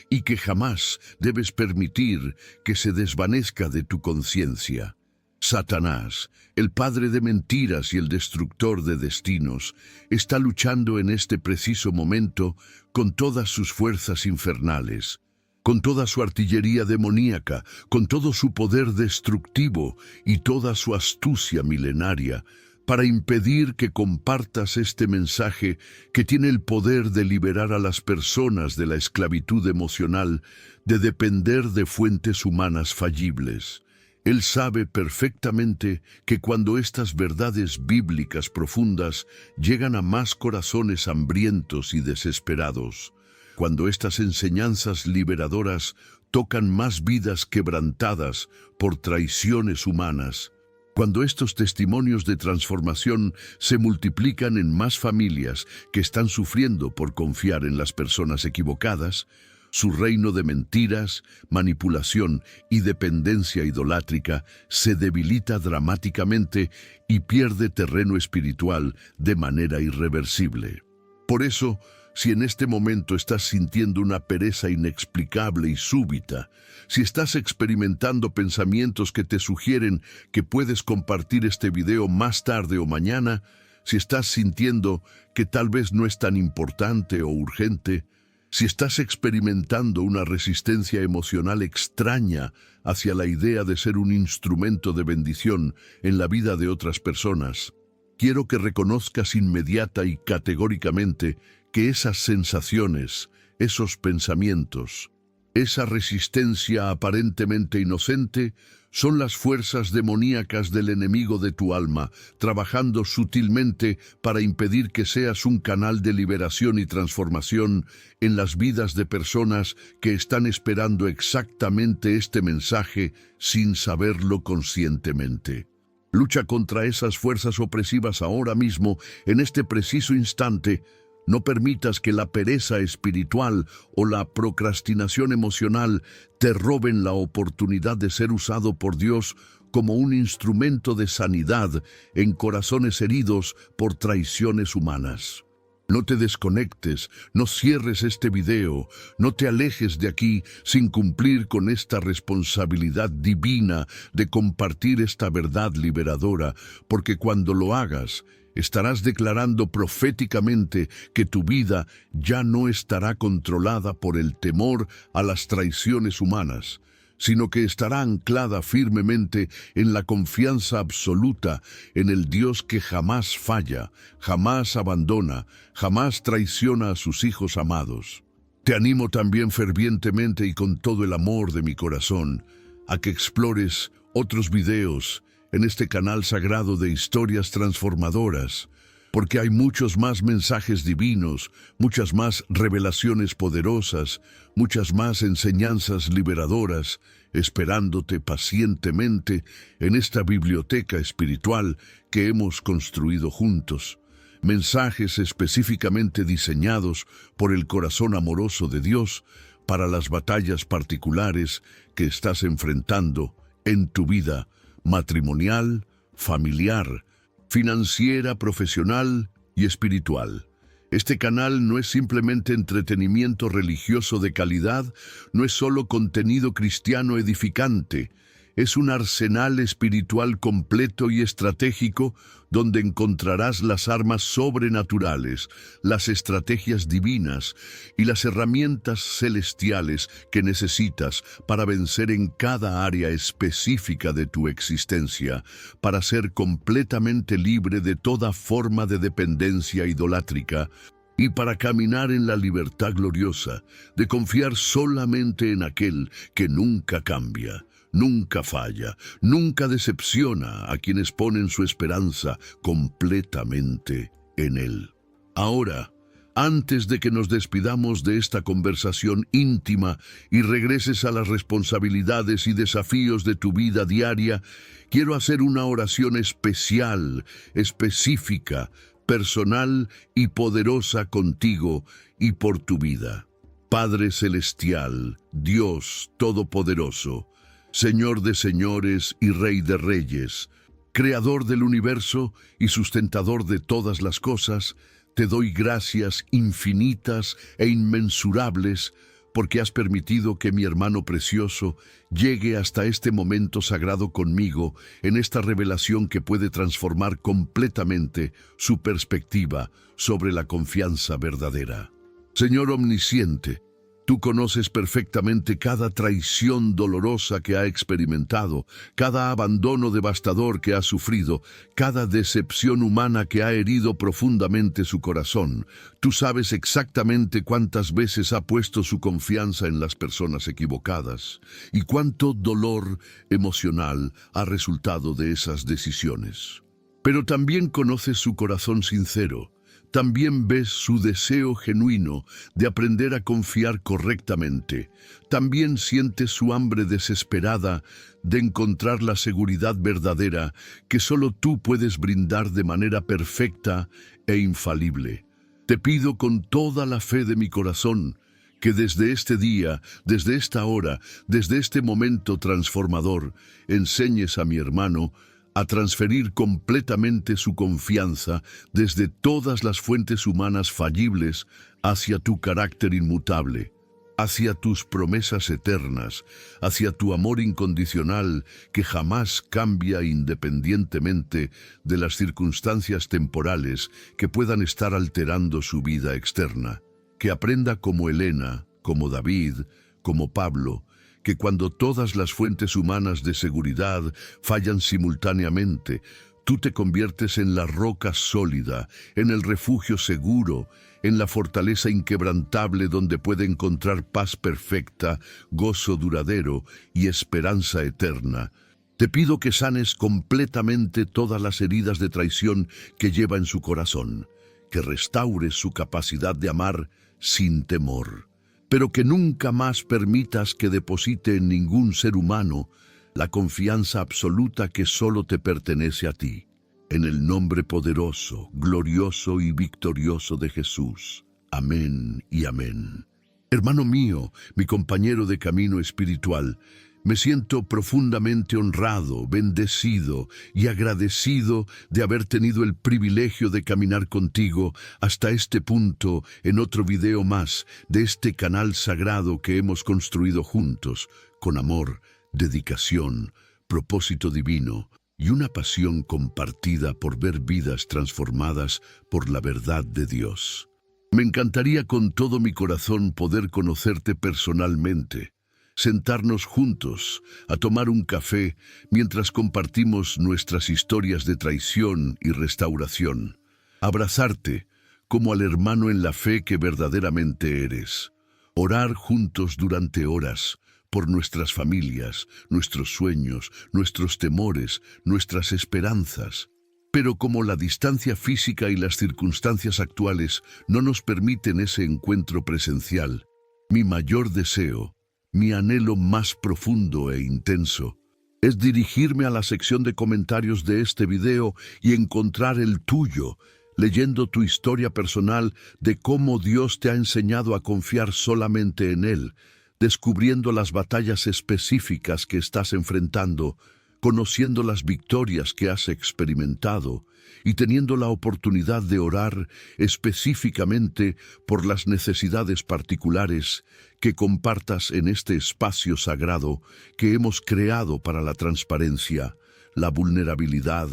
[SPEAKER 1] y que jamás debes permitir que se desvanezca de tu conciencia. Satanás, el padre de mentiras y el destructor de destinos, está luchando en este preciso momento con todas sus fuerzas infernales, con toda su artillería demoníaca, con todo su poder destructivo y toda su astucia milenaria, para impedir que compartas este mensaje que tiene el poder de liberar a las personas de la esclavitud emocional, de depender de fuentes humanas fallibles. Él sabe perfectamente que cuando estas verdades bíblicas profundas llegan a más corazones hambrientos y desesperados, cuando estas enseñanzas liberadoras tocan más vidas quebrantadas por traiciones humanas, cuando estos testimonios de transformación se multiplican en más familias que están sufriendo por confiar en las personas equivocadas, su reino de mentiras, manipulación y dependencia idolátrica se debilita dramáticamente y pierde terreno espiritual de manera irreversible. Por eso, si en este momento estás sintiendo una pereza inexplicable y súbita, si estás experimentando pensamientos que te sugieren que puedes compartir este video más tarde o mañana, si estás sintiendo que tal vez no es tan importante o urgente, si estás experimentando una resistencia emocional extraña hacia la idea de ser un instrumento de bendición en la vida de otras personas, quiero que reconozcas inmediata y categóricamente que esas sensaciones, esos pensamientos, esa resistencia aparentemente inocente son las fuerzas demoníacas del enemigo de tu alma, trabajando sutilmente para impedir que seas un canal de liberación y transformación en las vidas de personas que están esperando exactamente este mensaje sin saberlo conscientemente. Lucha contra esas fuerzas opresivas ahora mismo, en este preciso instante. No permitas que la pereza espiritual o la procrastinación emocional te roben la oportunidad de ser usado por Dios como un instrumento de sanidad en corazones heridos por traiciones humanas. No te desconectes, no cierres este video, no te alejes de aquí sin cumplir con esta responsabilidad divina de compartir esta verdad liberadora, porque cuando lo hagas, estarás declarando proféticamente que tu vida ya no estará controlada por el temor a las traiciones humanas, sino que estará anclada firmemente en la confianza absoluta en el Dios que jamás falla, jamás abandona, jamás traiciona a sus hijos amados. Te animo también fervientemente y con todo el amor de mi corazón a que explores otros videos en este canal sagrado de historias transformadoras, porque hay muchos más mensajes divinos, muchas más revelaciones poderosas, muchas más enseñanzas liberadoras, esperándote pacientemente en esta biblioteca espiritual que hemos construido juntos. mensajes específicamente diseñados por el corazón amoroso de Dios para las batallas particulares que estás enfrentando en tu vida matrimonial, familiar, financiera, profesional y espiritual. Este canal no es simplemente entretenimiento religioso de calidad, no es solo contenido cristiano edificante, es un arsenal espiritual completo y estratégico donde encontrarás las armas sobrenaturales, las estrategias divinas y las herramientas celestiales que necesitas para vencer en cada área específica de tu existencia, para ser completamente libre de toda forma de dependencia idolátrica y para caminar en la libertad gloriosa de confiar solamente en aquel que nunca cambia. Nunca falla, nunca decepciona a quienes ponen su esperanza completamente en Él. Ahora, antes de que nos despidamos de esta conversación íntima y regreses a las responsabilidades y desafíos de tu vida diaria, quiero hacer una oración especial, específica, personal y poderosa contigo y por tu vida. Padre Celestial, Dios Todopoderoso, Señor de señores y Rey de reyes, Creador del universo y sustentador de todas las cosas, te doy gracias infinitas e inmensurables porque has permitido que mi hermano precioso llegue hasta este momento sagrado conmigo en esta revelación que puede transformar completamente su perspectiva sobre la confianza verdadera. Señor omnisciente, tú conoces perfectamente cada traición dolorosa que ha experimentado, cada abandono devastador que ha sufrido, cada decepción humana que ha herido profundamente su corazón. Tú sabes exactamente cuántas veces ha puesto su confianza en las personas equivocadas y cuánto dolor emocional ha resultado de esas decisiones. Pero también conoces su corazón sincero. También ves su deseo genuino de aprender a confiar correctamente. También sientes su hambre desesperada de encontrar la seguridad verdadera que solo tú puedes brindar de manera perfecta e infalible. Te pido con toda la fe de mi corazón que desde este día, desde esta hora, desde este momento transformador, enseñes a mi hermano a transferir completamente su confianza desde todas las fuentes humanas fallibles hacia tu carácter inmutable, hacia tus promesas eternas, hacia tu amor incondicional que jamás cambia independientemente de las circunstancias temporales que puedan estar alterando su vida externa. Que aprenda como Elena, como David, como Pablo, que cuando todas las fuentes humanas de seguridad fallan simultáneamente, tú te conviertes en la roca sólida, en el refugio seguro, en la fortaleza inquebrantable donde puede encontrar paz perfecta, gozo duradero y esperanza eterna. Te pido que sanes completamente todas las heridas de traición que lleva en su corazón, que restaures su capacidad de amar sin temor, pero que nunca más permitas que deposite en ningún ser humano la confianza absoluta que solo te pertenece a ti. En el nombre poderoso, glorioso y victorioso de Jesús. Amén y amén. Hermano mío, mi compañero de camino espiritual, me siento profundamente honrado, bendecido y agradecido de haber tenido el privilegio de caminar contigo hasta este punto en otro video más de este canal sagrado que hemos construido juntos, con amor, dedicación, propósito divino y una pasión compartida por ver vidas transformadas por la verdad de Dios. Me encantaría con todo mi corazón poder conocerte personalmente, sentarnos juntos a tomar un café mientras compartimos nuestras historias de traición y restauración. Abrazarte como al hermano en la fe que verdaderamente eres. Orar juntos durante horas por nuestras familias, nuestros sueños, nuestros temores, nuestras esperanzas. Pero como la distancia física y las circunstancias actuales no nos permiten ese encuentro presencial, mi mayor deseo, mi anhelo más profundo e intenso, es dirigirme a la sección de comentarios de este video y encontrar el tuyo, leyendo tu historia personal de cómo Dios te ha enseñado a confiar solamente en Él, descubriendo las batallas específicas que estás enfrentando, conociendo las victorias que has experimentado y teniendo la oportunidad de orar específicamente por las necesidades particulares que compartas en este espacio sagrado que hemos creado para la transparencia, la vulnerabilidad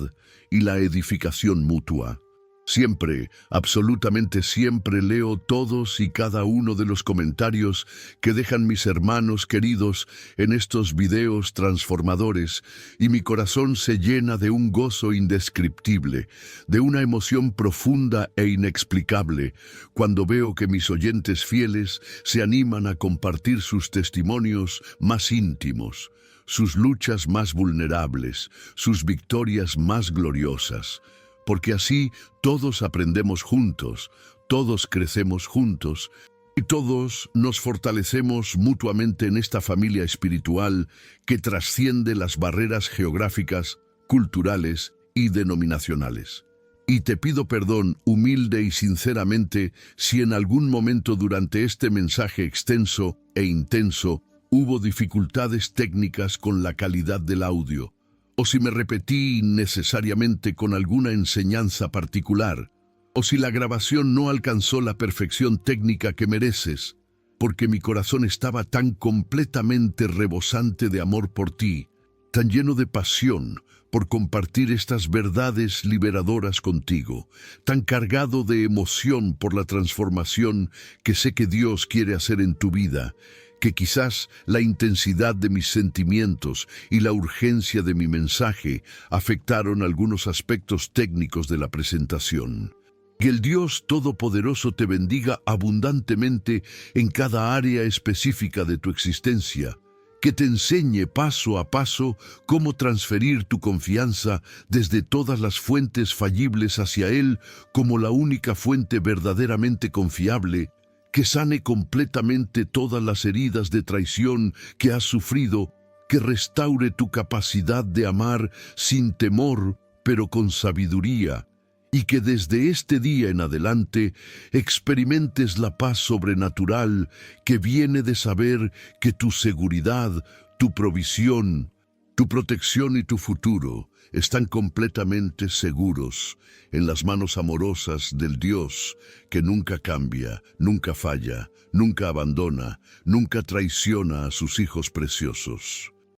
[SPEAKER 1] y la edificación mutua. Siempre, absolutamente siempre leo todos y cada uno de los comentarios que dejan mis hermanos queridos en estos videos transformadores y mi corazón se llena de un gozo indescriptible, de una emoción profunda e inexplicable cuando veo que mis oyentes fieles se animan a compartir sus testimonios más íntimos, sus luchas más vulnerables, sus victorias más gloriosas. Porque así todos aprendemos juntos, todos crecemos juntos y todos nos fortalecemos mutuamente en esta familia espiritual que trasciende las barreras geográficas, culturales y denominacionales. Y te pido perdón humilde y sinceramente si en algún momento durante este mensaje extenso e intenso hubo dificultades técnicas con la calidad del audio, o si me repetí innecesariamente con alguna enseñanza particular, o si la grabación no alcanzó la perfección técnica que mereces, porque mi corazón estaba tan completamente rebosante de amor por ti, tan lleno de pasión por compartir estas verdades liberadoras contigo, tan cargado de emoción por la transformación que sé que Dios quiere hacer en tu vida, que quizás la intensidad de mis sentimientos y la urgencia de mi mensaje afectaron algunos aspectos técnicos de la presentación. Que el Dios Todopoderoso te bendiga abundantemente en cada área específica de tu existencia, que te enseñe paso a paso cómo transferir tu confianza desde todas las fuentes fallibles hacia Él como la única fuente verdaderamente confiable, que sane completamente todas las heridas de traición que has sufrido, que restaure tu capacidad de amar sin temor, pero con sabiduría, y que desde este día en adelante experimentes la paz sobrenatural que viene de saber que tu seguridad, tu provisión, tu protección y tu futuro están completamente seguros en las manos amorosas del Dios que nunca cambia, nunca falla, nunca abandona, nunca traiciona a sus hijos preciosos.